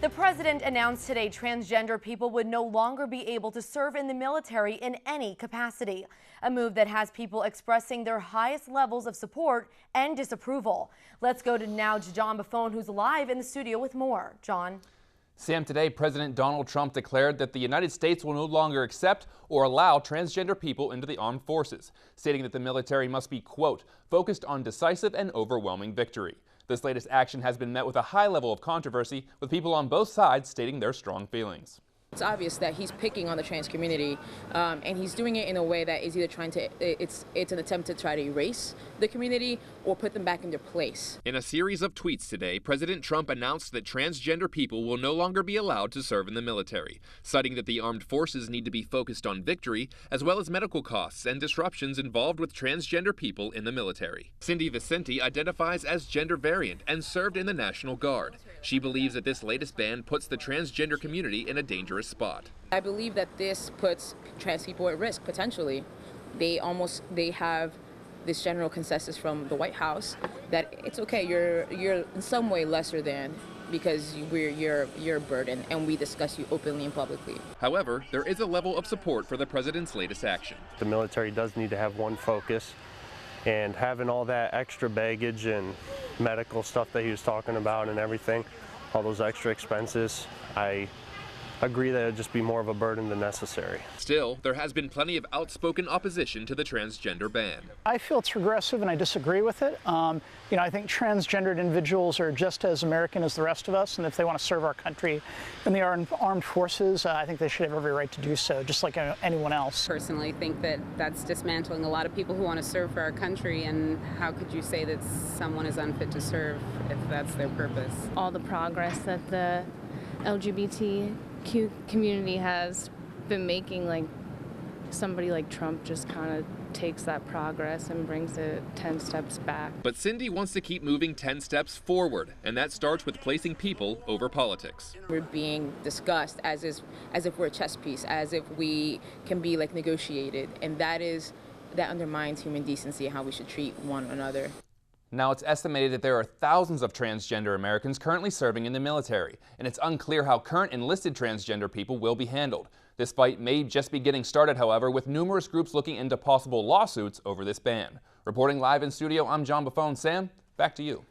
The president announced today transgender people would no longer be able to serve in the military in any capacity, a move that has people expressing their highest levels of support and disapproval. Let's go now to John Buffone, who's live in the studio with more. John. Sam, today President Donald Trump declared that the United States will no longer accept or allow transgender people into the armed forces, stating that the military must be, quote, focused on decisive and overwhelming victory. This latest action has been met with a high level of controversy, with people on both sides stating their strong feelings. It's obvious that he's picking on the trans community, and he's doing it in a way that is either trying to, it's an attempt to try to erase the community or put them back in their place. In a series of tweets today, President Trump announced that transgender people will no longer be allowed to serve in the military, citing that the armed forces need to be focused on victory, as well as medical costs and disruptions involved with transgender people in the military. VICENTE identifies as gender variant and served in the National Guard. She believes that this latest ban puts the transgender community in a dangerous spot. I believe that this puts trans people at risk, potentially. They have this general consensus from the White House that it's okay, you're in some way lesser than, because you're a burden and we discuss you openly and publicly. However, there is a level of support for the president's latest action. The military does need to have one focus, and having all that extra baggage and medical stuff that he was talking about and everything, all those extra expenses, I agree that it would just be more of a burden than necessary. Still, there has been plenty of outspoken opposition to the transgender ban. I feel it's regressive and I disagree with it. I think transgendered individuals are just as American as the rest of us, and if they want to serve our country in the armed forces, I think they should have every right to do so, just like anyone else. Personally, think that that's dismantling a lot of people who want to serve for our country, and how could you say that someone is unfit to serve if that's their purpose? All the progress that the LGBTQ community has been making, like somebody like Trump just kind of takes that progress and brings it 10 steps back. But Cindy wants to keep moving 10 steps forward, and that starts with placing people over politics. We're being discussed as if we're a chess piece, as if we can be like negotiated, and that undermines human decency and how we should treat one another. Now, it's estimated that there are thousands of transgender Americans currently serving in the military, and it's unclear how current enlisted transgender people will be handled. This fight may just be getting started, however, with numerous groups looking into possible lawsuits over this ban. Reporting live in studio, I'm John Buffone. Sam, back to you.